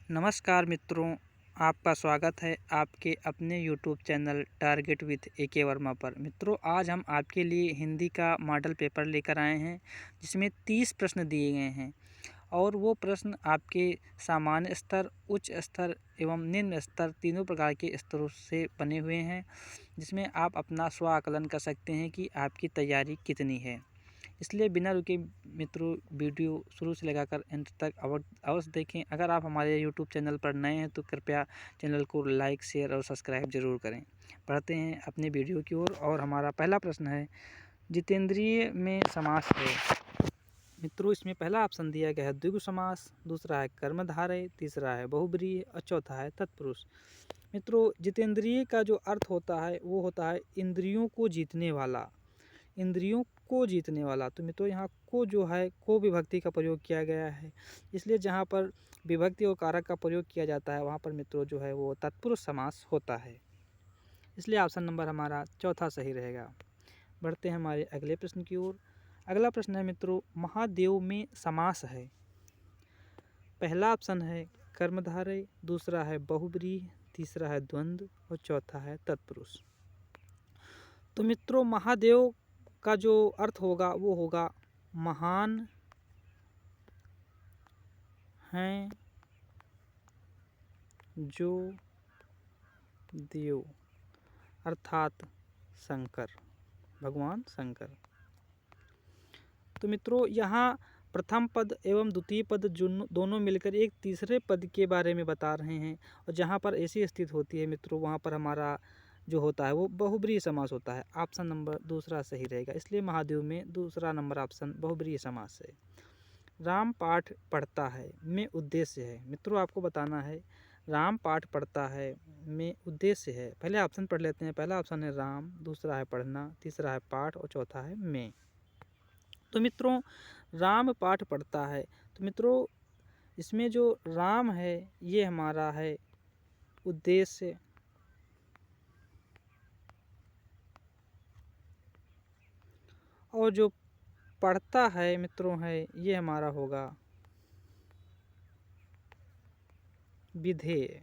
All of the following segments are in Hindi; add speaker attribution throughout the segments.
Speaker 1: नमस्कार मित्रों, आपका स्वागत है आपके अपने YouTube channel target with AK Verma पर। मित्रों, आज हम आपके लिए हिंदी का मॉडल पेपर लेकर आए हैं जिसमें 30 प्रश्न दिए गए हैं और वो प्रश्न आपके सामान्य स्तर, उच्च स्तर एवं निम्न स्तर तीनों प्रकार के स्तरों से बने हुए हैं, जिसमें आप अपना स्व आकलन कर सकते हैं कि आपकी तैयारी कितनी है। इसलिए बिना रुके मित्रों वीडियो शुरू से लगाकर अंत तक अवश्य देखें। अगर आप हमारे यूट्यूब चैनल पर नए हैं तो कृपया चैनल को लाइक, शेयर और सब्सक्राइब जरूर करें। बढ़ते हैं अपने वीडियो की ओर और हमारा पहला प्रश्न है, जितेंद्रिय में समास है। मित्रों, इसमें पहला ऑप्शन दिया गया है द्विगु समास, दूसरा है कर्मधारय, तीसरा है बहुब्रीहि और चौथा है तत्पुरुष। मित्रों, जितेंद्रिय का जो अर्थ होता है वो होता है इंद्रियों को जीतने वाला, इंद्रियों को जीतने वाला। तो मित्रों, यहाँ को जो है को विभक्ति का प्रयोग किया गया है, इसलिए जहाँ पर विभक्ति और कारक का प्रयोग किया जाता है वहाँ पर मित्रों जो है वो तत्पुरुष समास होता है, इसलिए ऑप्शन नंबर हमारा चौथा सही रहेगा। बढ़ते हैं हमारे अगले प्रश्न की ओर। अगला प्रश्न है मित्रों, महादेव में समास है। पहला ऑप्शन है कर्मधारय, दूसरा है बहुब्रीहि, तीसरा है द्वंद्व और चौथा है तत्पुरुष। तो मित्रों, महादेव का जो अर्थ होगा वो होगा महान हैं जो देव, अर्थात शंकर, भगवान शंकर। तो मित्रों, यहाँ प्रथम पद एवं द्वितीय पद जो दोनों मिलकर एक तीसरे पद के बारे में बता रहे हैं, और जहाँ पर ऐसी स्थिति होती है मित्रों वहाँ पर हमारा जो होता है वो बहुब्रीहि समास होता है। ऑप्शन नंबर दूसरा सही रहेगा, इसलिए महादेव में दूसरा नंबर ऑप्शन बहुब्रीहि समास है। राम पाठ पढ़ता है में उद्देश्य है। मित्रों, आपको बताना है राम पाठ पढ़ता है में उद्देश्य है। पहले ऑप्शन पढ़ लेते हैं। पहला ऑप्शन है राम, दूसरा है पढ़ना, तीसरा है पाठ और चौथा है में। तो मित्रों, राम पाठ पढ़ता है, तो मित्रों इसमें जो राम है ये हमारा है उद्देश्य, और जो पढ़ता है मित्रों है ये हमारा होगा विधेय।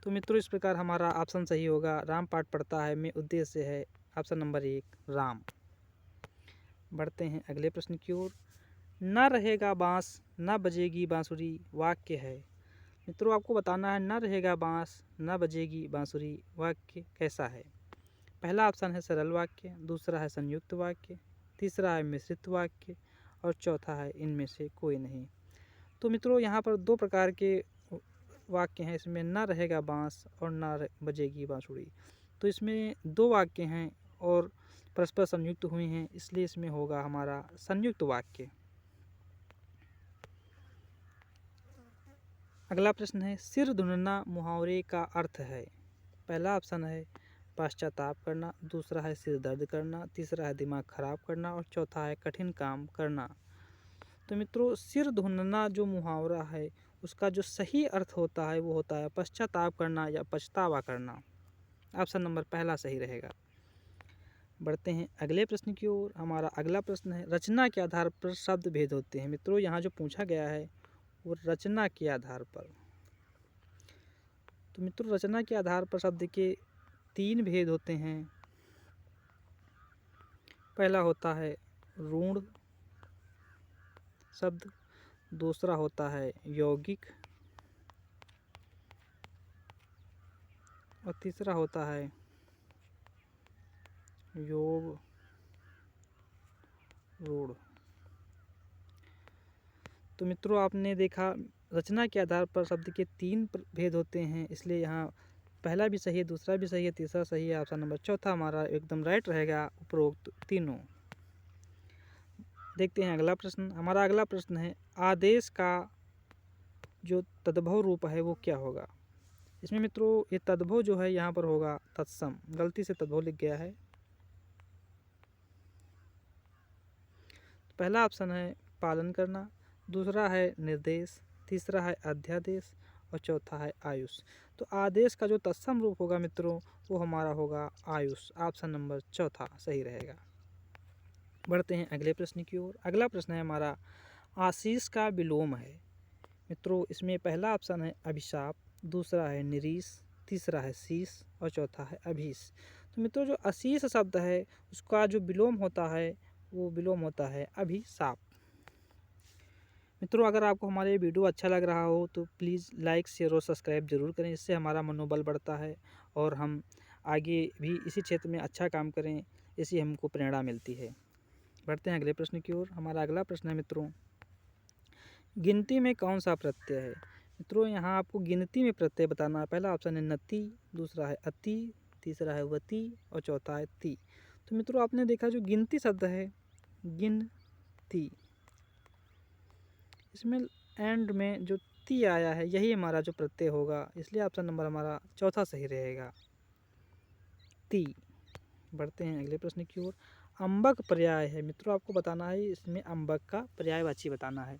Speaker 1: तो मित्रों, इस प्रकार हमारा ऑप्शन सही होगा, राम पाठ पढ़ता है में उद्देश्य है ऑप्शन नंबर 1 राम। बढ़ते हैं अगले प्रश्न की ओर। न रहेगा बांस न बजेगी बांसुरी वाक्य है। मित्रों, आपको बताना है न रहेगा बांस न बजेगी बांसुरी वाक्य कैसा है। पहला ऑप्शन है सरल वाक्य, दूसरा है संयुक्त वाक्य, तीसरा है मिश्रित वाक्य और चौथा है इनमें से कोई नहीं। तो मित्रों, यहाँ पर दो प्रकार के वाक्य हैं, इसमें न रहेगा बांस और न बजेगी बांसुरी। तो इसमें दो वाक्य हैं और परस्पर संयुक्त हुए हैं, इसलिए इसमें होगा हमारा संयुक्त वाक्य। अगला प्रश्न है, सिर धुनना मुहावरे का अर्थ है। पहला ऑप्शन है पश्चाताप करना, दूसरा है सिर दर्द करना, तीसरा है दिमाग खराब करना और चौथा है कठिन काम करना। तो मित्रों, सिर धुनना जो मुहावरा है उसका जो सही अर्थ होता है वो होता है पश्चाताप करना या पछतावा करना। ऑप्शन नंबर पहला सही रहेगा। बढ़ते हैं अगले प्रश्न की ओर। हमारा अगला प्रश्न है, रचना के आधार पर शब्द भेद होते हैं। मित्रों, यहाँ जो पूछा गया है वो रचना के आधार पर। तो मित्रों, रचना के आधार पर शब्द के 3 भेद होते हैं। पहला होता है रूढ़ शब्द, दूसरा होता है यौगिक और तीसरा होता है योग रूढ़। तो मित्रों, आपने देखा रचना के आधार पर शब्द के 3 भेद होते हैं, इसलिए यहाँ पहला भी सही है, दूसरा भी सही है, तीसरा सही है। ऑप्शन नंबर चौथा हमारा एकदम राइट रहेगा उपरोक्त तीनों। देखते हैं अगला प्रश्न। हमारा अगला प्रश्न है, आदेश का जो तद्भव रूप है वो क्या होगा। इसमें मित्रों ये तद्भव जो है यहाँ पर होगा तत्सम, गलती से तद्भव लिख गया है। पहला ऑप्शन है पालन करना, दूसरा है निर्देश, तीसरा है अध्यादेश और चौथा है आयुष। तो आदेश का जो तत्सम रूप होगा मित्रों वो हमारा होगा आयुष। ऑप्शन नंबर चौथा सही रहेगा। बढ़ते हैं अगले प्रश्न की ओर। अगला प्रश्न है हमारा, आशीष का विलोम है। मित्रों इसमें पहला ऑप्शन है अभिशाप, दूसरा है निरीश, तीसरा है शीश और चौथा है अभीश। तो मित्रों जो अशीष शब्द है उसका जो विलोम होता है वो विलोम होता है अभिशाप। मित्रों अगर आपको हमारा ये वीडियो अच्छा लग रहा हो तो प्लीज़ लाइक शेयर और सब्सक्राइब ज़रूर करें, इससे हमारा मनोबल बढ़ता है और हम आगे भी इसी क्षेत्र में अच्छा काम करें, इसी हमको प्रेरणा मिलती है। बढ़ते हैं अगले प्रश्न की ओर। हमारा अगला प्रश्न है मित्रों, गिनती में कौन सा प्रत्यय है। मित्रों यहाँ आपको गिनती में प्रत्यय बताना है। पहला ऑप्शन है नति, दूसरा है अति, तीसरा है वति और चौथा है ति। तो मित्रों आपने देखा जो गिनती शब्द है गिनती, इसमें एंड में जो ती आया है यही हमारा जो प्रत्यय होगा, इसलिए ऑप्शन नंबर हमारा चौथा सही रहेगा, ती। बढ़ते हैं अगले प्रश्न की ओर। अंबक पर्याय है। मित्रों आपको बताना है इसमें अंबक का पर्यायवाची बताना है।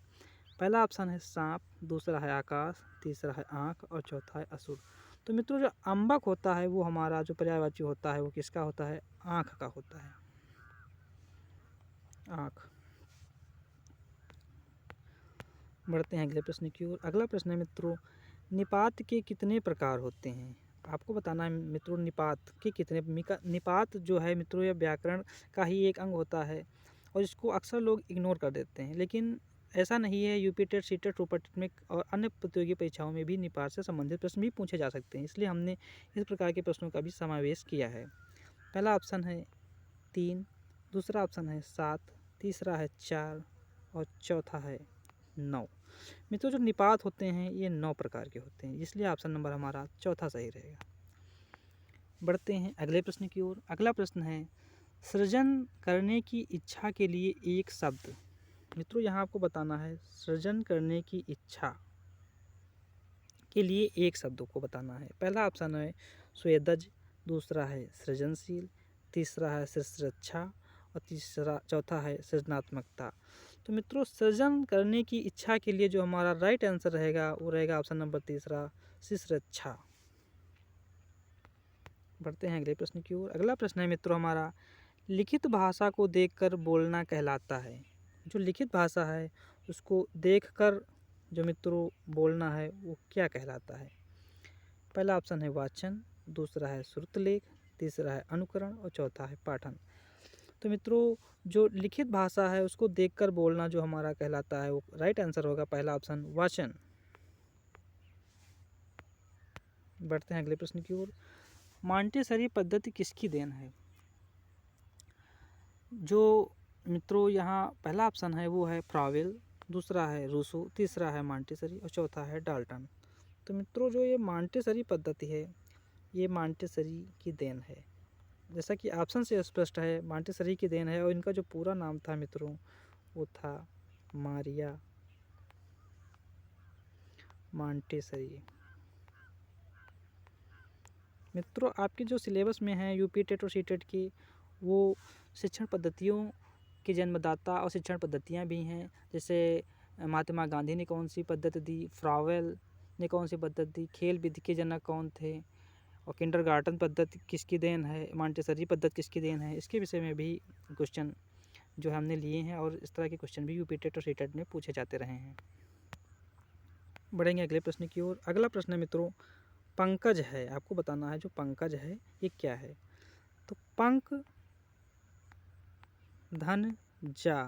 Speaker 1: पहला ऑप्शन है सांप, दूसरा है आकाश, तीसरा है आँख और चौथा है असुर। तो मित्रों जो अंबक होता है वो हमारा जो पर्यायवाची होता है वो किसका होता है, आँख का होता है, आँख। बढ़ते हैं अगले प्रश्न की ओर। अगला प्रश्न है मित्रों, निपात के कितने प्रकार होते हैं। आपको बताना है मित्रों निपात के कितने। निपात जो है मित्रों यह व्याकरण का ही एक अंग होता है और इसको अक्सर लोग इग्नोर कर देते हैं, लेकिन ऐसा नहीं है। UP TET, C TET, super TET में और अन्य प्रतियोगी परीक्षाओं में भी निपात से संबंधित प्रश्न भी पूछे जा सकते हैं, इसलिए हमने इस प्रकार के प्रश्नों का भी समावेश किया है। पहला ऑप्शन है 3, दूसरा ऑप्शन है 7, तीसरा है 4 और चौथा है 9। मित्रों जो निपात होते हैं ये 9 प्रकार के होते हैं, इसलिए ऑप्शन नंबर हमारा चौथा सही रहेगा। बढ़ते हैं अगले प्रश्न की ओर। अगला प्रश्न है सृजन करने की इच्छा के लिए एक शब्द। मित्रों यहाँ आपको बताना है सृजन करने की इच्छा के लिए एक शब्द को बताना है। पहला ऑप्शन है स्वेदज, दूसरा है सृजनशील, तीसरा है सृक्षा और चौथा है सृजनात्मकता। तो मित्रों सृजन करने की इच्छा के लिए जो हमारा राइट आंसर रहेगा वो रहेगा ऑप्शन नंबर तीसरा, सृक्षा। बढ़ते हैं अगले प्रश्न की ओर। अगला प्रश्न है मित्रों हमारा, लिखित भाषा को देखकर बोलना कहलाता है। जो लिखित भाषा है उसको देखकर जो मित्रों बोलना है वो क्या कहलाता है। पहला ऑप्शन है वाचन, दूसरा है श्रुतलेख, तीसरा है अनुकरण और चौथा है पाठन। तो मित्रों जो लिखित भाषा है उसको देखकर बोलना जो हमारा कहलाता है वो राइट आंसर होगा पहला ऑप्शन वाचन। बढ़ते हैं अगले प्रश्न की ओर। मॉन्टेसरी पद्धति किसकी देन है। जो मित्रों यहाँ पहला ऑप्शन है वो है फ्रावेल, दूसरा है रूसो, तीसरा है मॉन्टेसरी और चौथा है डाल्टन। तो मित्रों जो ये मॉन्टेसरी पद्धति है ये मॉन्टेसरी की देन है। जैसा कि ऑप्शन से स्पष्ट है मॉन्टेसरी की देन है और इनका जो पूरा नाम था मित्रों वो था मारिया मॉन्टेसरी। मित्रों आपके जो सिलेबस में है यूपी टेट और सी टेट की वो शिक्षण पद्धतियों के जन्मदाता और शिक्षण पद्धतियाँ भी हैं। जैसे महात्मा गांधी ने कौन सी पद्धति दी, फ्रावेल ने कौन सी पद्धति दी, खेल विधि के जनक कौन थे और किंडरगार्टन पद्धति किसकी देन है, मॉन्टेसरी पद्धति किसकी देन है, इसके विषय में भी क्वेश्चन जो हमने लिए हैं और इस तरह के क्वेश्चन भी यूपी टेट और सी टेट में पूछे जाते रहे हैं। बढ़ेंगे अगले प्रश्न की ओर। अगला प्रश्न है मित्रों पंकज है। आपको बताना है जो पंकज है ये क्या है। तो पंक धन जा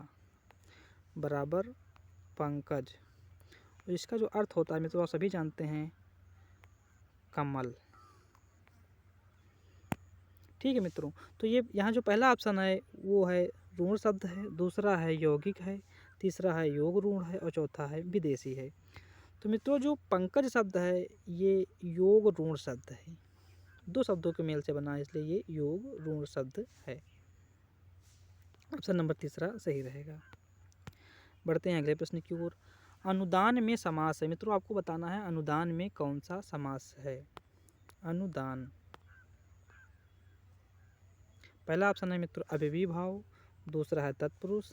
Speaker 1: बराबर पंकज, इसका जो अर्थ होता है मित्रों आप सभी जानते हैं कमल। ठीक है मित्रों, तो ये यहाँ जो पहला ऑप्शन है वो है ऋण शब्द है, दूसरा है यौगिक है, तीसरा है योग ऋण है और चौथा है विदेशी है। तो मित्रों जो पंकज शब्द है ये योग ऋण शब्द है, 2 शब्दों के मेल से बना है इसलिए ये योग ऋण शब्द है। ऑप्शन नंबर तीसरा सही रहेगा। बढ़ते हैं अगले प्रश्न की ओर। अनुदान में समास है। मित्रों आपको बताना है अनुदान में कौन सा समास है। अनुदान पहला ऑप्शन है मित्रों अव्ययी भाव, दूसरा है तत्पुरुष,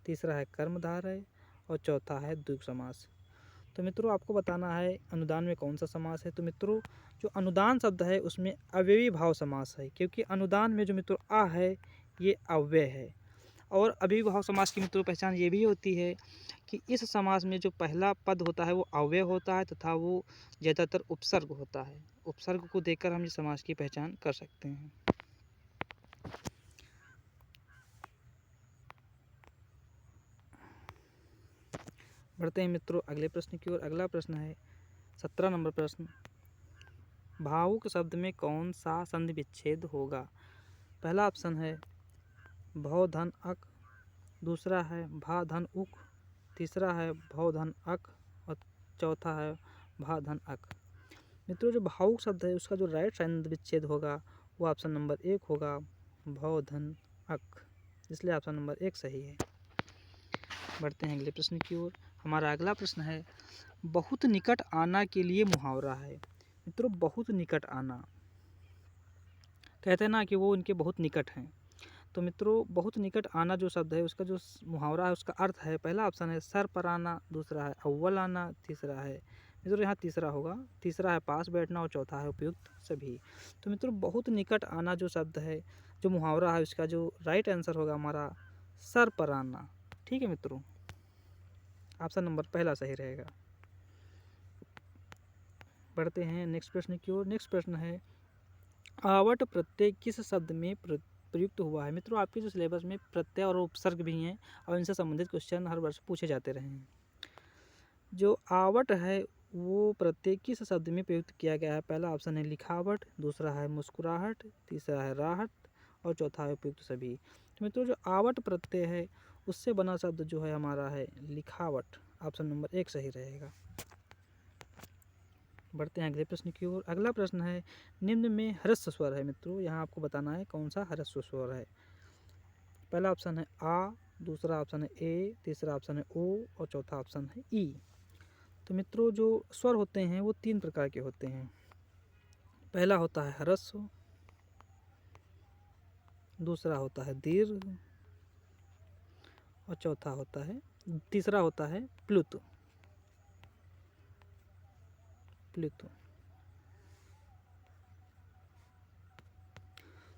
Speaker 1: तीसरा है कर्मधारय और चौथा है द्विगु समास। तो मित्रों आपको बताना है अनुदान में कौन सा समास है। तो मित्रों जो अनुदान शब्द है उसमें अव्ययी भाव समास है, क्योंकि अनुदान में जो मित्रों आ है ये अव्यय है और अव्ययीभाव समास की मित्रों पहचान ये भी होती है कि इस समास में जो पहला पद होता है वो अव्यय होता है तथा वो ज़्यादातर उपसर्ग होता है। उपसर्ग को देखकर हम इस समास की पहचान कर सकते हैं। बढ़ते हैं मित्रों अगले प्रश्न की ओर। अगला प्रश्न है 17 नंबर प्रश्न। भावुक शब्द में कौन सा संधि विच्छेद होगा? पहला ऑप्शन है भौ धन अक, दूसरा है भा धन उक, तीसरा है भौ धन अक और चौथा है भा धन अक। मित्रों जो भावुक शब्द है उसका जो राइट संधि विच्छेद होगा वो ऑप्शन नंबर 1 होगा भौ धन अक, इसलिए ऑप्शन नंबर 1 सही है। बढ़ते हैं अगले प्रश्न की ओर। हमारा अगला प्रश्न है बहुत निकट आना के लिए मुहावरा है। मित्रों बहुत निकट आना, कहते हैं ना कि वो इनके बहुत निकट हैं। तो मित्रों बहुत निकट आना जो शब्द है उसका जो मुहावरा है उसका अर्थ है, पहला ऑप्शन है सर पर आना, दूसरा है अव्वल आना, तीसरा है मित्रों यहाँ तीसरा होगा, तीसरा है पास बैठना और चौथा है उपयुक्त सभी। तो मित्रों बहुत निकट आना जो शब्द है जो मुहावरा है उसका जो राइट आंसर होगा हमारा सर पर आना। ठीक है मित्रों, ऑप्शन नंबर पहला सही रहेगा। बढ़ते हैं नेक्स्ट प्रश्न की ओर। नेक्स्ट प्रश्न है आवट प्रत्यय किस शब्द में प्रयुक्त हुआ है? मित्रों आपके जो सिलेबस में प्रत्यय और उपसर्ग भी हैं और इनसे संबंधित क्वेश्चन हर वर्ष पूछे जाते रहे हैं। जो आवट है वो प्रत्यय किस शब्द में प्रयुक्त किया गया है? पहला ऑप्शन है लिखावट, दूसरा है मुस्कुराहट, तीसरा है राहत और चौथा है उपयुक्त सभी। तो मित्रों जो आवट प्रत्यय है उससे बना शब्द जो है हमारा है लिखावट, ऑप्शन नंबर 1 सही रहेगा। बढ़ते हैं अगले प्रश्न की ओर। अगला प्रश्न है निम्न में ह्रस्व स्वर है। मित्रों यहाँ आपको बताना है कौन सा ह्रस्व स्वर है। पहला ऑप्शन है आ, दूसरा ऑप्शन है ए, तीसरा ऑप्शन है ओ और चौथा ऑप्शन है ई। तो मित्रों जो स्वर होते हैं वो 3 प्रकार के होते हैं। पहला होता है ह्रस्व, दूसरा होता है दीर्घ और चौथा होता है तीसरा होता है प्लुत।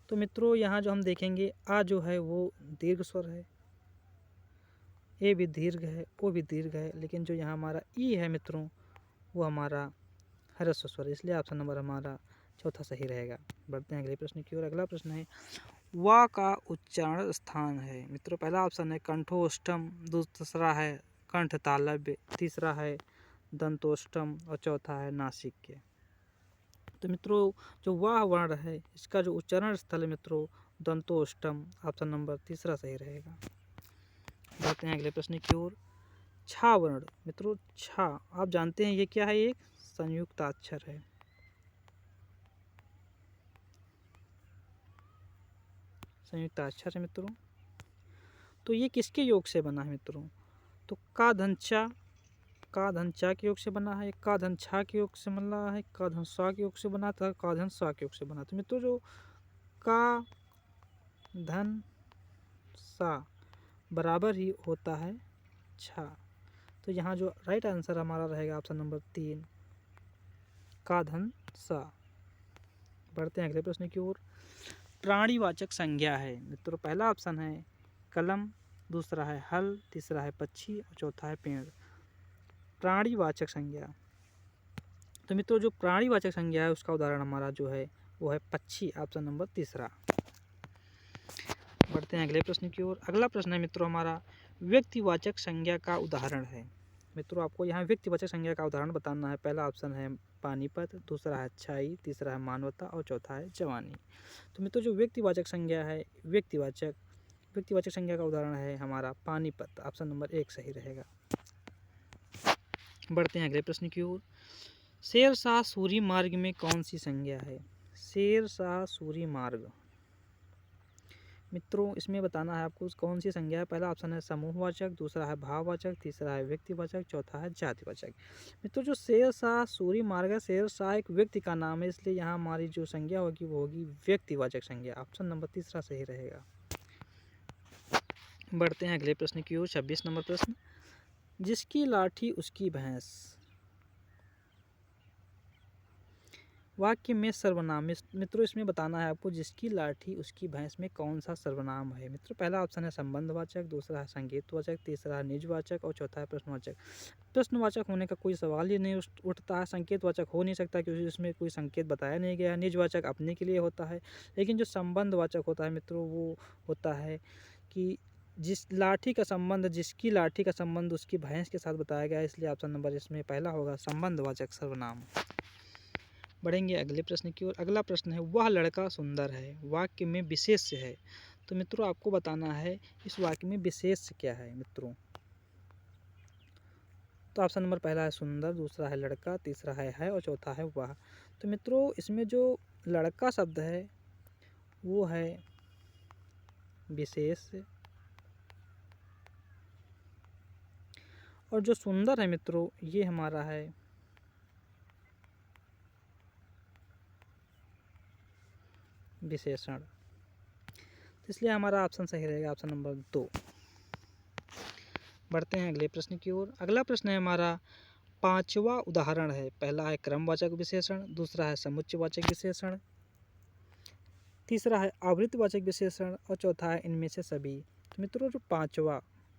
Speaker 1: तो मित्रों यहाँ जो हम देखेंगे आ जो है वो दीर्घ स्वर है, ए भी दीर्घ है, ओ भी दीर्घ है, लेकिन जो यहाँ हमारा ई है मित्रों वो हमारा ह्रस्व स्वर है, इसलिए ऑप्शन नंबर हमारा चौथा सही रहेगा। बढ़ते हैं अगले प्रश्न की ओर। अगला प्रश्न है वा का उच्चारण स्थान है। मित्रों पहला ऑप्शन है कंठोष्टम, दूसरा है कंठ तालव्य, तीसरा है दंतोष्टम और चौथा है नासिक्य। तो मित्रों जो वाह वर्ण है इसका जो उच्चारण स्थल है मित्रों दंतोष्टम, ऑप्शन नंबर तीसरा सही रहेगा। बढ़ते हैं अगले प्रश्न की ओर। छा वर्ण, मित्रों छा आप जानते हैं ये क्या है? एक संयुक्ताक्षर है। संयुक्ताक्षर है मित्रों। तो ये किसके योग से बना है मित्रों? तो का धन चा के योग से बना है, का धन छा के योग से बना है, का धन सा के योग से बना था, का धन सा के योग से बना। तो मित्रों जो का धन सा बराबर ही होता है छा। तो यहाँ जो राइट आंसर हमारा रहेगा ऑप्शन नंबर 3 का धन सा। बढ़ते हैं अगले प्रश्न की ओर। प्राणीवाचक संज्ञा है। मित्रों पहला ऑप्शन है कलम, दूसरा है हल, तीसरा है पक्षी और चौथा है पेड़। प्राणीवाचक संज्ञा, तो मित्रों जो प्राणीवाचक संज्ञा है उसका उदाहरण हमारा जो है वो है पक्षी, ऑप्शन नंबर तीसरा। बढ़ते हैं अगले प्रश्न की ओर। अगला प्रश्न है मित्रों हमारा व्यक्तिवाचक संज्ञा का उदाहरण है। मित्रों आपको यहाँ व्यक्तिवाचक संज्ञा का उदाहरण बताना है। पहला ऑप्शन है पानीपत, दूसरा है अच्छाई, तीसरा है मानवता और चौथा है जवानी। तो मित्रों जो व्यक्तिवाचक संज्ञा है व्यक्तिवाचक संज्ञा का उदाहरण है हमारा पानीपत, ऑप्शन नंबर 1 सही रहेगा। बढ़ते हैं अगले प्रश्न की ओर। शेरशाह सूरी मार्ग में कौन सी संज्ञा है? शेरशाह सूरी मार्ग, मित्रों इसमें बताना है आपको कौन सी संज्ञा है। पहला ऑप्शन है समूहवाचक, दूसरा है भाववाचक, तीसरा है व्यक्तिवाचक, चौथा है जातिवाचक। मित्रों जो शेरशाह सूरी मार्ग है, शेरशाह एक व्यक्ति का नाम है, इसलिए यहाँ हमारी जो संज्ञा होगी वो होगी व्यक्तिवाचक संज्ञा, ऑप्शन नंबर तीसरा सही रहेगा। बढ़ते हैं अगले प्रश्न की ओर। 26 नंबर प्रश्न। जिसकी लाठी उसकी भैंस, वाक्य में सर्वनाम मित्रों इसमें बताना है आपको जिसकी लाठी उसकी भैंस में कौन सा सर्वनाम है। मित्रों पहला ऑप्शन है संबंधवाचक, दूसरा है संकेतवाचक, तीसरा है निजवाचक और चौथा है प्रश्नवाचक। प्रश्नवाचक होने का कोई सवाल ही नहीं उठता है। संकेतवाचक हो नहीं सकता क्योंकि उसमें कोई संकेत बताया नहीं गया है। निजवाचक अपने के लिए होता है। लेकिन जो संबंधवाचक होता है मित्रों वो होता है कि जिसकी लाठी का संबंध उसकी भैंस के साथ बताया गया है, इसलिए ऑप्शन नंबर इसमें पहला होगा संबंधवाचक सर्वनाम। बढ़ेंगे अगले प्रश्न की ओर। अगला प्रश्न है वह लड़का सुंदर है, वाक्य में विशेष्य है। तो मित्रों आपको बताना है इस वाक्य में विशेष्य क्या है मित्रों। तो ऑप्शन नंबर पहला है सुंदर, दूसरा है लड़का, तीसरा है और चौथा है वह। तो मित्रों इसमें जो लड़का शब्द है वो है विशेष्य और जो सुंदर है मित्रों ये हमारा है विशेषण। इसलिए हमारा ऑप्शन सही रहेगा ऑप्शन नंबर 2। बढ़ते हैं अगले प्रश्न की ओर। अगला प्रश्न है हमारा पांचवा उदाहरण है। पहला है क्रमवाचक विशेषण, दूसरा है समुच्चयवाचक विशेषण, तीसरा है आवृत्तिवाचक विशेषण और चौथा है इनमें से सभी। तो मित्रों जो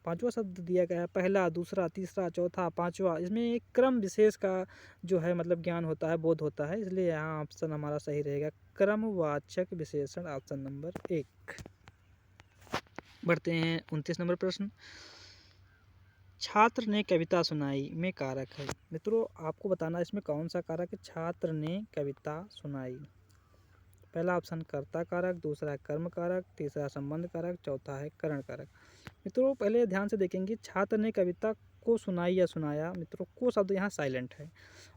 Speaker 1: पांचवा शब्द दिया गया है, पहला, दूसरा, तीसरा, चौथा, पांचवा, इसमें एक क्रम विशेष का जो है मतलब ज्ञान होता है, बोध होता है, इसलिए यहाँ ऑप्शन हमारा सही रहेगा क्रमवाचक विशेषण ऑप्शन नंबर 1। बढ़ते हैं 29 नंबर प्रश्न। छात्र ने कविता सुनाई में कारक है। मित्रों आपको बताना इसमें कौन सा कारक है। छात्र ने कविता सुनाई, पहला ऑप्शन कर्ता कारक, दूसरा है कर्म कारक, तीसरा संबंध कारक, चौथा है करण कारक। मित्रों पहले ध्यान से देखेंगे छात्र ने कविता को सुनाई या सुनाया, मित्रों को शब्द यहाँ साइलेंट है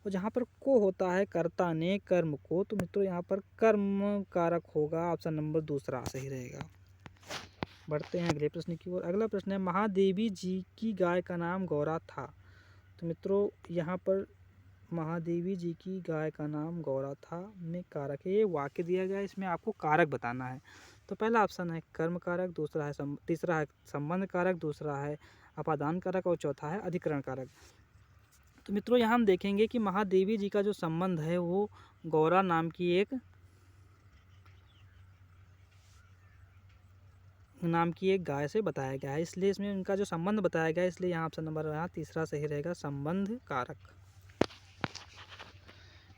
Speaker 1: और जहाँ पर को होता है कर्ता ने कर्म को, तो मित्रों यहाँ पर कर्म कारक होगा, ऑप्शन नंबर दूसरा सही रहेगा। बढ़ते हैं अगले प्रश्न की ओर। अगला प्रश्न है महादेवी जी की गाय का नाम गौरा था। तो मित्रों यहाँ पर महादेवी जी की गाय का नाम गौरा था में कारक है। ये वाक्य दिया गया है, इसमें आपको कारक बताना है। तो पहला ऑप्शन है कर्म कारक, दूसरा है तीसरा है संबंध कारक, दूसरा है अपादान कारक और चौथा है अधिकरण कारक। तो मित्रों यहाँ हम देखेंगे कि महादेवी जी का जो संबंध है वो गौरा नाम की एक गाय से बताया गया है, इसलिए इसमें उनका जो संबंध बताया गया है, इसलिए यहाँ ऑप्शन नंबर यहाँ तीसरा सही रहेगा संबंध कारक।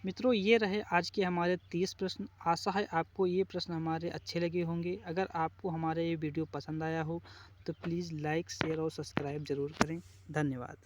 Speaker 1: मित्रों ये रहे आज के हमारे 30 प्रश्न। आशा है आपको ये प्रश्न हमारे अच्छे लगे होंगे। अगर आपको हमारे ये वीडियो पसंद आया हो तो प्लीज़ लाइक, शेयर और सब्सक्राइब ज़रूर करें। धन्यवाद।